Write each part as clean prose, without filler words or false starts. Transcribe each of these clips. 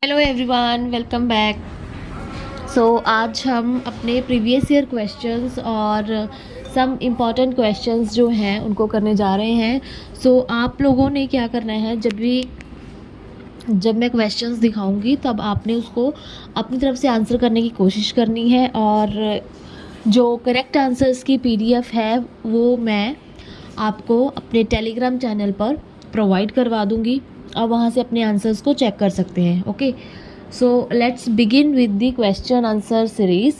Hello everyone, welcome back. आज हम अपने प्रीवियस ईयर क्वेश्चंस और सम इम्पॉर्टेंट क्वेश्चंस जो हैं उनको करने जा रहे हैं। आप लोगों ने क्या करना है, जब मैं क्वेश्चंस दिखाऊंगी तब आपने उसको अपनी तरफ से आंसर करने की कोशिश करनी है, और जो करेक्ट आंसर्स की पीडीएफ है वो मैं आपको अपने टेलीग्राम चैनल पर प्रोवाइड करवा दूंगी। आप वहाँ से अपने आंसर्स को चेक कर सकते हैं। Okay, let's begin with the question answer series.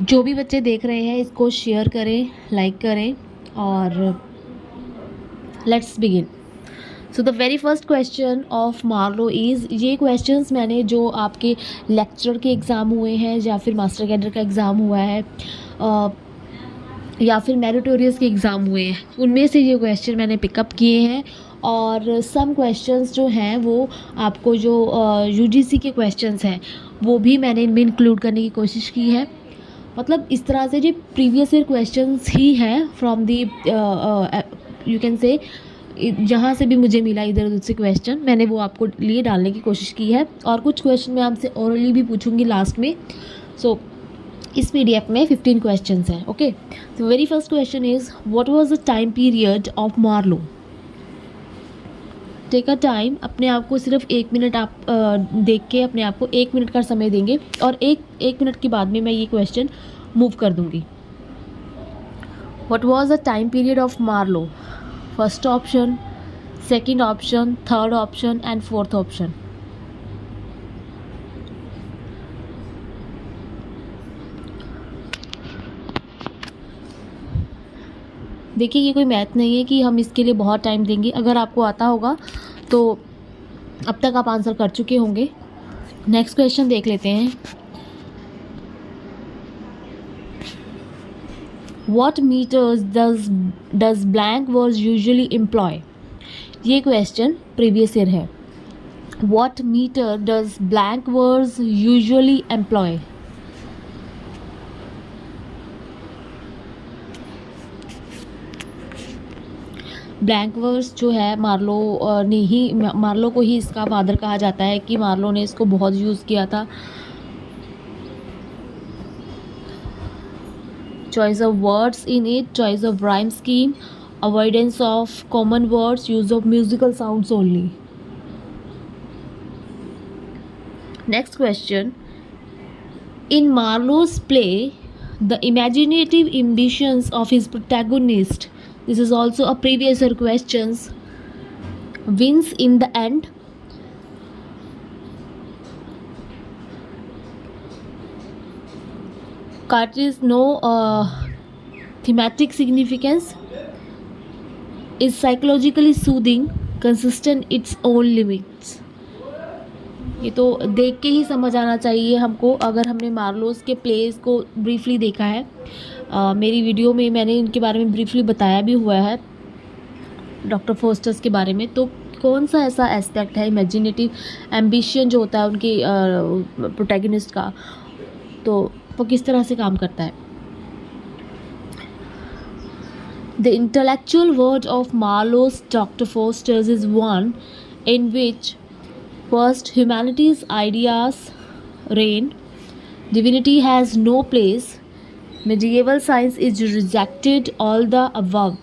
जो भी बच्चे देख रहे हैं इसको शेयर करें, लाइक करें, और let's begin. The very first question of Marlowe is, ये क्वेश्चंस मैंने जो आपके लेक्चर के एग्ज़ाम हुए हैं या फिर मास्टर कैडर का एग्ज़ाम हुआ है या फिर मेरिटोरियस के एग्ज़ाम हुए हैं, उनमें से ये क्वेश्चन मैंने पिकअप किए हैं। और सम क्वेश्चंस जो हैं वो आपको जो यूजीसी के क्वेश्चंस हैं वो भी मैंने इनमें इंक्लूड करने की कोशिश की है। मतलब इस तरह से जो प्रीवियस ईयर क्वेश्चंस ही हैं फ्रॉम दी यू कैन से, जहाँ से भी मुझे मिला इधर उधर से क्वेश्चन मैंने वो आपको लिए डालने की कोशिश की है। और कुछ क्वेश्चन मैं आपसे ओरली भी पूछूंगी लास्ट में। इस पीडीएफ में 15 क्वेश्चंस हैं। Okay, very first question is, what was the time period of Marlowe? Take a time, अपने आप को सिर्फ 1 मिनट आप देख के अपने आप को 1 मिनट का समय देंगे, और एक मिनट के बाद में मैं ये क्वेश्चन मूव कर दूंगी। What was the time period of Marlowe? First option, second option, third option and fourth option. देखिए, ये कोई मैथ नहीं है कि हम इसके लिए बहुत टाइम देंगे। अगर आपको आता होगा तो अब तक आप आंसर कर चुके होंगे। नेक्स्ट क्वेश्चन देख लेते हैं। What metres does blank words usually employ? ये क्वेश्चन प्रीवियस ईयर है। What metre does blank words usually employ? Blank verse जो है मार्लो को ही इसका फादर कहा जाता है कि मार्लो ने इसको बहुत यूज़ किया था। Choice of words in it, choice of rhyme scheme, avoidance of common words, use of musical sounds only. Next question, in Marlowe's play the imaginative ambitions of his protagonist, this is also a previous year questions, wins in the end? Carries no thematic significance, is psychologically soothing, consistent its own limits? ये तो देख के ही समझ आना चाहिए हमको, अगर हमने मार्लोस के प्लेस को ब्रीफली देखा है। मेरी वीडियो में मैंने इनके बारे में ब्रीफली बताया भी हुआ है, डॉक्टर फोस्टर्स के बारे में। तो कौन सा ऐसा एस्पेक्ट है, इमेजिनेटिव एम्बिशन जो होता है उनके प्रोटैगनिस्ट का, तो वो किस तरह से काम करता है? The intellectual word of Marlowe's doctor fosters is one in which first, humanity's ideas reign, divinity has no place, medieval science is rejected, all the above.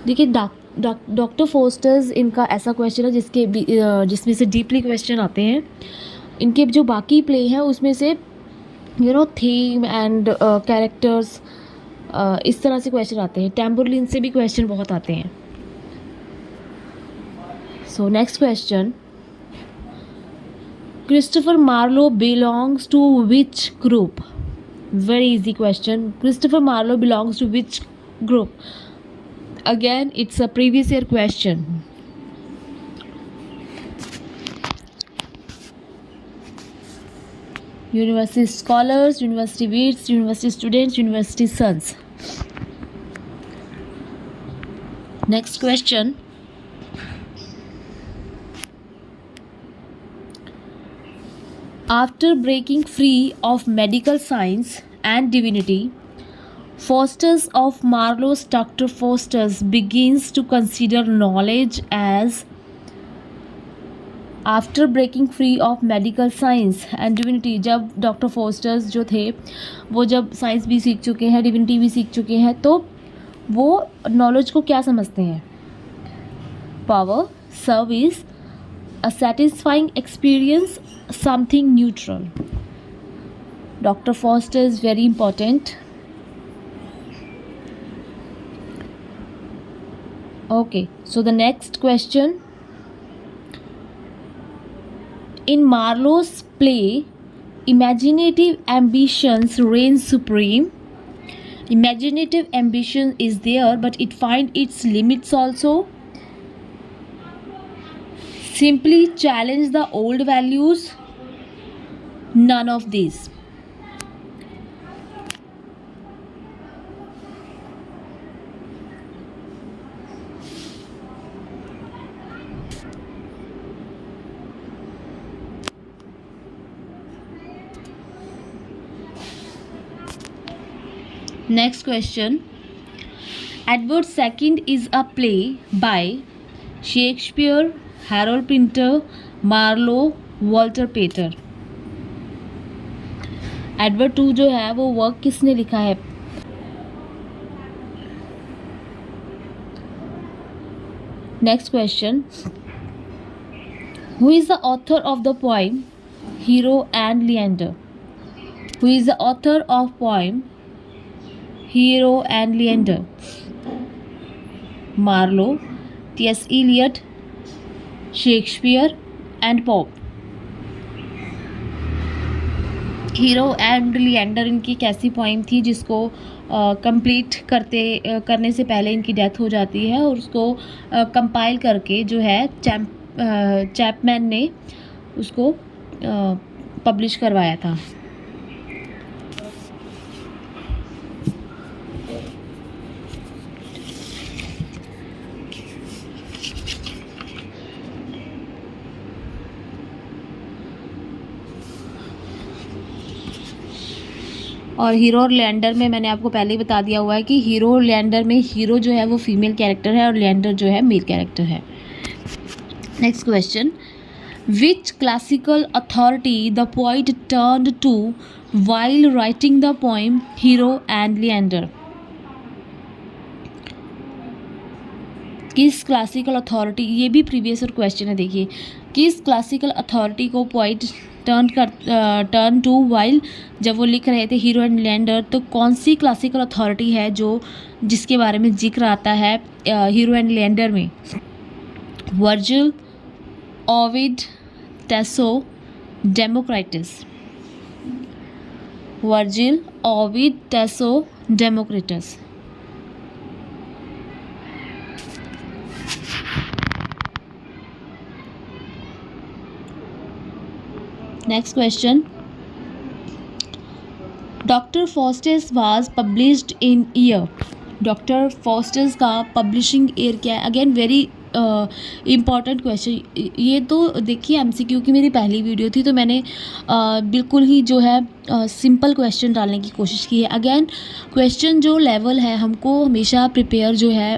देखिए, डॉक्टर फोस्टर्स इनका ऐसा क्वेश्चन है जिसमें से डीपली क्वेश्चन आते हैं। इनके जो बाकी प्ले हैं उसमें से थीम एंड कैरेक्टर्स, इस तरह से क्वेश्चन आते हैं। टेम्बरलिन से भी क्वेश्चन बहुत आते हैं। So next question, Christopher Marlowe belongs to which group? Very easy question. Christopher Marlowe belongs to which group? Again, it's a previous year question. University scholars, university wits, university students, university sons. Next question, after breaking free of medical science and divinity, Faustus of Marlowe's Dr. Faustus begins to consider knowledge as after breaking free of medical science and divinity. जब doctor Faustus जो थे वो जब science भी सीख चुके हैं, divinity भी सीख चुके हैं, तो वो नॉलेज को क्या समझते हैं? Power, service, a satisfying experience, something neutral. Doctor Faustus is very important. Okay, so the next question, in Marlowe's play, imaginative ambitions reign supreme. Imaginative ambition is there, but it finds its limits also. Simply challenge the old values. None of these. Next question. Edward II is a play by Shakespeare, Harold Pinter, Marlowe, Walter Pater. Edward II जो है वो work किसने लिखा है? Next question, who is the author of the poem Hero and Leander? Who is the author of poem Hero and Leander? Marlowe, T.S. Eliot, Shakespeare and Pope. Hero and Leander इनकी कैसी poem थी जिसको कंप्लीट करने से पहले इनकी डेथ हो जाती है और उसको कंपाइल करके जो है चैपमैन ने उसको पब्लिश करवाया था। और हीरो और लिएंडर में मैंने आपको पहले ही बता दिया हुआ है कि हीरो और लिएंडर में हीरो जो है वो फीमेल कैरेक्टर है और लिएंडर जो है मेल कैरेक्टर है। Next question, which classical authority the poet turned to while writing the poem Hero and Leander? किस क्लासिकल अथॉरिटी, ये भी प्रीवियस क्वेश्चन है, देखिए, किस क्लासिकल अथॉरिटी को पोइट टर्न टू वाइल जब वो लिख रहे थे हीरो एंड लिएंडर, तो कौन सी क्लासिकल अथॉरिटी है जिसके बारे में जिक्र आता है हीरो एंड लिएंडर में? Virgil, Ovid, Tasso, Democritus. Virgil, Ovid, Tasso, Democritus. Next question. Dr. Faustus was published in year. Dr. Faustus का publishing year क्या है? Again very important question. ये तो देखिए MCQ की मेरी पहली वीडियो थी तो मैंने बिल्कुल ही जो है सिंपल क्वेश्चन डालने की कोशिश की है। अगेन क्वेश्चन जो लेवल है हमको हमेशा प्रिपेयर जो है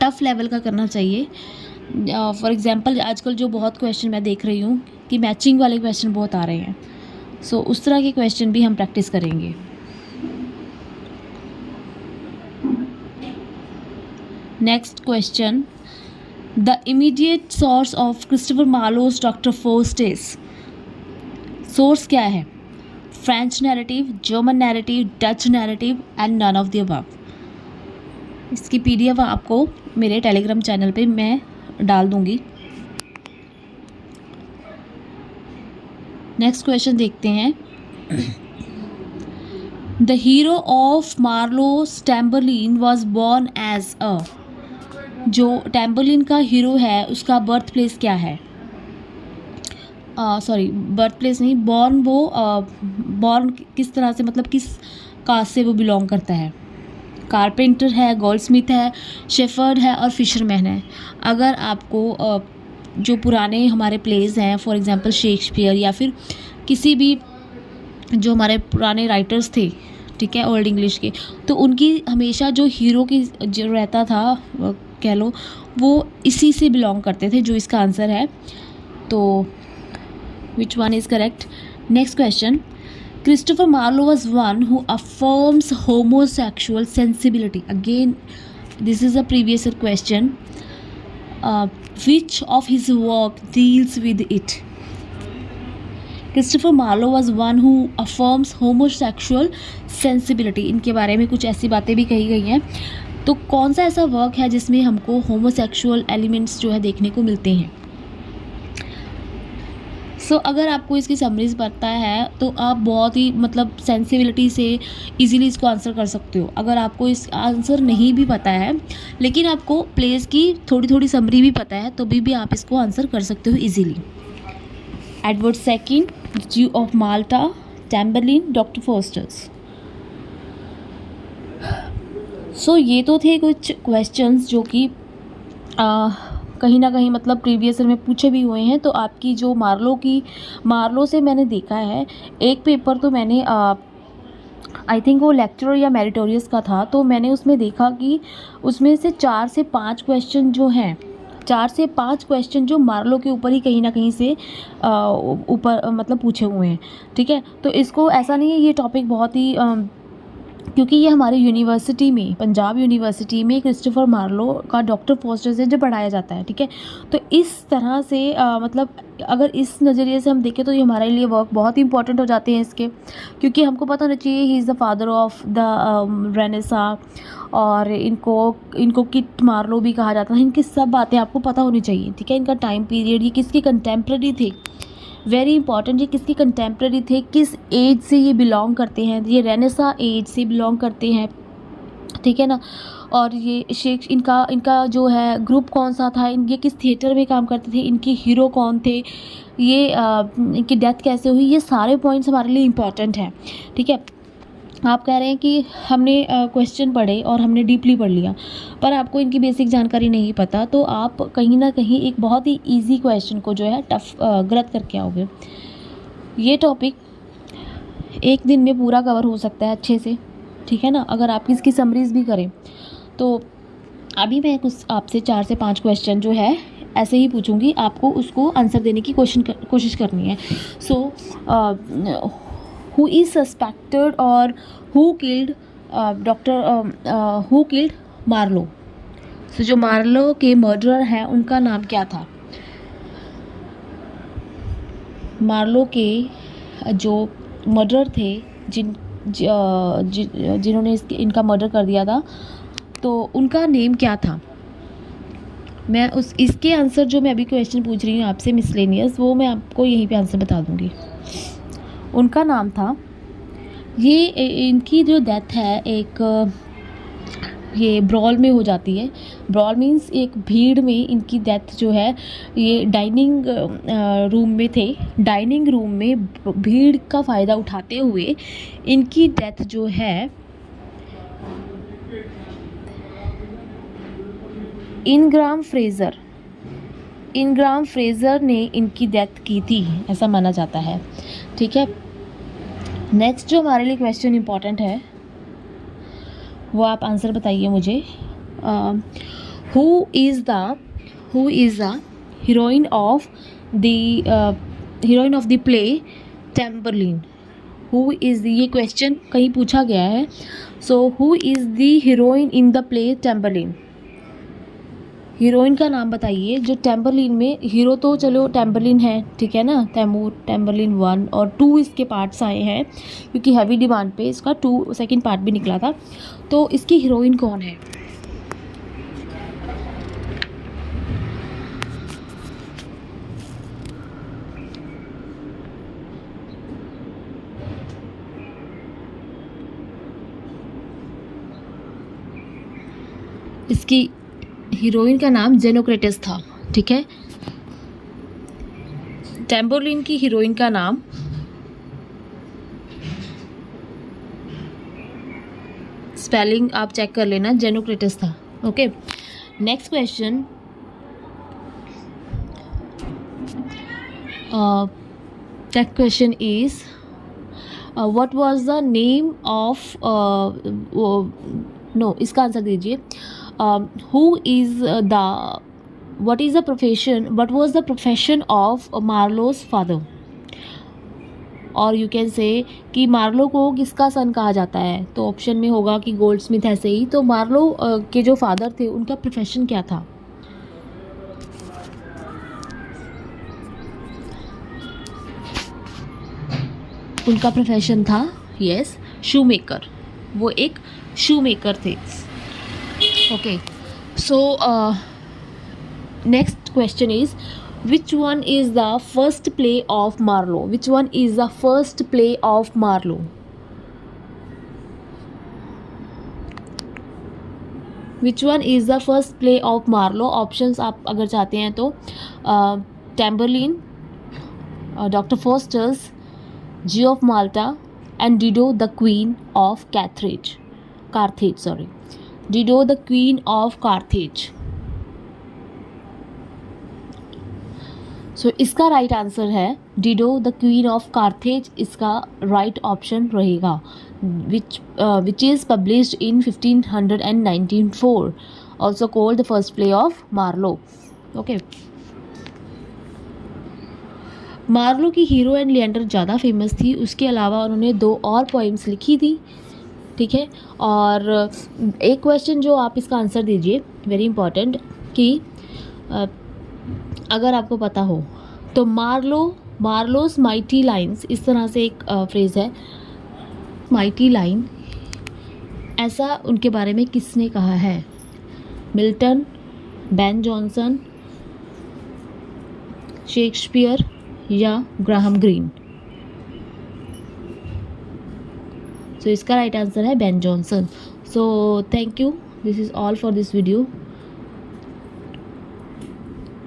टफ़ लेवल का करना चाहिए। फॉर एग्ज़ाम्पल आजकल जो बहुत क्वेश्चन मैं देख रही हूँ कि मैचिंग वाले क्वेश्चन बहुत आ रहे हैं, सो उस तरह के क्वेश्चन भी हम प्रैक्टिस करेंगे। Next question, the immediate source of Christopher Marlowe's doctor Faustus. Source क्या है? French narrative, German narrative, Dutch narrative and none of the above. इसकी PDF आपको मेरे टेलीग्राम चैनल पे मैं डाल दूंगी। नेक्स्ट क्वेश्चन देखते हैं, the hero of Marlowe's Tamburlaine was born as a. जो टैम्बरलिन का हीरो है उसका बर्थ प्लेस क्या है? सॉरी बर्थ प्लेस नहीं, बॉर्न, वो बॉर्न किस तरह से, मतलब किस कास्ट से वो बिलोंग करता है? कारपेंटर है, गोल्डस्मिथ है, शेफर्ड है और फिशरमैन है। अगर आपको जो पुराने हमारे प्लेस हैं, फॉर एग्जांपल शेक्सपियर या फिर किसी भी जो हमारे पुराने राइटर्स थे ठीक है, ओल्ड इंग्लिश के। तो उनकी हमेशा जो हीरो की जो रहता था कह लो, वो इसी से बिलोंग करते थे, जो इसका आंसर है। तो which one is correct? Next question, Christopher Marlowe was one who affirms homosexual sensibility. Again, this is a previous year question. Which of his work deals with it? Christopher Marlowe was one who affirms homosexual sensibility. इनके बारे में कुछ ऐसी बातें भी कही गई हैं। तो कौन सा ऐसा वर्क है जिसमें हमको होमोसेक्सुअल एलिमेंट्स जो है देखने को मिलते हैं? अगर आपको इसकी समरीज पता है तो आप बहुत ही मतलब सेंसिबिलिटी से इजीली इसको आंसर कर सकते हो। अगर आपको इस आंसर नहीं भी पता है लेकिन आपको प्लेस की थोड़ी थोड़ी समरी भी पता है तो भी आप इसको आंसर कर सकते हो इजीली। एडवर्ड सेकंड, ज्यू ऑफ माल्टा, टैम्बरलिन, डॉक्टर फोस्टर्स। ये तो थे कुछ क्वेश्चंस जो कि कहीं ना कहीं मतलब प्रीवियस ईयर में पूछे भी हुए हैं। तो आपकी जो मार्लो से मैंने देखा है एक पेपर, तो मैंने आई थिंक वो लेक्चरर या मेरिटोरियस का था, तो मैंने उसमें देखा कि उसमें से 4 से 5 क्वेश्चन जो हैं, 4 से 5 क्वेश्चन जो मार्लो के ऊपर ही कहीं ना कहीं से ऊपर मतलब पूछे हुए हैं। ठीक है, तो इसको ऐसा नहीं है, ये टॉपिक बहुत ही क्योंकि ये हमारे यूनिवर्सिटी में, पंजाब यूनिवर्सिटी में क्रिस्टोफर मार्लो का डॉक्टर फोस्टर से जो पढ़ाया जाता है। ठीक है, तो इस तरह से मतलब अगर इस नज़रिए से हम देखें तो ये हमारे लिए वर्क बहुत ही इंपॉर्टेंट हो जाते हैं इसके, क्योंकि हमको पता होना चाहिए he is the father of the Renaissance, और इनको किट मार्लो भी कहा जाता है। इनकी सब बातें आपको पता होनी चाहिए। ठीक है, इनका टाइम पीरियड, ये किसके कंटेम्प्रेरी थे, वेरी इंपॉर्टेंट, ये किसके कंटेम्प्रेरी थे, किस एज से ये बिलोंग करते हैं, ये रेनेसा एज से बिलोंग करते हैं। ठीक है ना, और ये इनका जो है ग्रुप कौन सा था, ये किस थिएटर में काम करते थे, इनके हीरो कौन थे, ये इनकी डेथ कैसे हुई, ये सारे पॉइंट्स हमारे लिए इम्पॉर्टेंट हैं। ठीक है, आप कह रहे हैं कि हमने क्वेश्चन पढ़े और हमने डीपली पढ़ लिया पर आपको इनकी बेसिक जानकारी नहीं पता, तो आप कहीं ना कहीं एक बहुत ही इजी क्वेश्चन को जो है टफ गलत करके आओगे। ये टॉपिक एक दिन में पूरा कवर हो सकता है अच्छे से। ठीक है ना, अगर आप इसकी समरीज भी करें तो अभी मैं कुछ आपसे 4 से 5 क्वेश्चन जो है ऐसे ही पूछूंगी, आपको उसको आंसर देने की कोशिश करनी है। who is suspected or who killed Marlowe? जो मार्लो के मर्डरर हैं उनका नाम क्या था? मार्लो के जो मर्डरर थे जिन्होंने इनका मर्डर कर दिया था, तो उनका नेम क्या था? मैं इसके आंसर जो मैं अभी क्वेश्चन पूछ रही हूँ आपसे मिसलेनियस, वो मैं आपको यहीं पे आंसर बता दूँगी। उनका नाम था, ये इनकी जो डेथ है एक ये ब्रॉल में हो जाती है। ब्रॉल मीन्स एक भीड़ में इनकी डेथ जो है, ये डाइनिंग रूम में थे, डाइनिंग रूम में भीड़ का फ़ायदा उठाते हुए इनकी डेथ जो है इनग्राम फ्रेज़र ने इनकी डेथ की थी, ऐसा माना जाता है। ठीक है, नेक्स्ट जो हमारे लिए क्वेश्चन इम्पॉर्टेंट है वो आप आंसर बताइए मुझे। Who is the heroine of the play Tamburlaine? ये क्वेश्चन कहीं पूछा गया है। Who is the heroine in the play Tamburlaine? Heroine का नाम बताइए जो टेम्बरलिन में, हीरो तो चलो टेम्बरलिन है, ठीक है ना, तैमूर, टेम्बरलिन 1 और 2 इसके पार्ट्स आए हैं क्योंकि हैवी डिमांड पे इसका सेकंड पार्ट भी निकला था। तो इसकी हीरोइन कौन है? इसकी हीरोइन का नाम जेनोक्रेटस था। ठीक है, टेम्बरलिन की हीरोइन का नाम स्पेलिंग आप चेक कर लेना, जेनोक्रेटस था। Okay, next question, that question is what was the name of, no इसका आंसर दीजिए. Who is the, what is the profession, what was the profession of Marlowe's father. और यू कैन से कि Marlowe को किसका सन कहा जाता है. तो ऑप्शन में होगा कि गोल्डस्मिथ, ऐसे ही. तो मार्लो के जो फादर थे उनका प्रोफेशन क्या था. उनका प्रोफेशन था, यस, शू मेकर. वो एक शू मेकर थे. Okay, so next question is, which one is the first play of Marlowe? Which one is the first play of Marlowe? Which one is the first play of Marlowe? Options आप अगर चाहते हैं तो Tamburlaine, Dr. Faustus, G of Malta, and Dido the Queen of Carthage. Dido the Queen of Carthage. सो इसका right answer है Dido the queen of Carthage. इसका right option रहेगा, which is published in 1594, also called the first play of Marlowe. Okay, Marlowe की Hero and Leander ज़्यादा famous थी. उसके अलावा उन्होंने 2 और पोइम्स लिखी थी. ठीक है, और एक क्वेश्चन जो आप इसका आंसर दीजिए, वेरी इंपॉर्टेंट, कि अगर आपको पता हो तो मार्लोस माइटी लाइन्स, इस तरह से एक फ्रेज़ है, माइटी लाइन, ऐसा उनके बारे में किसने कहा है. मिल्टन, बेन जॉनसन, शेक्सपियर या ग्राहम ग्रीन. सो इसका राइट आंसर है Ben Jonson. So thank you. This is all for this video.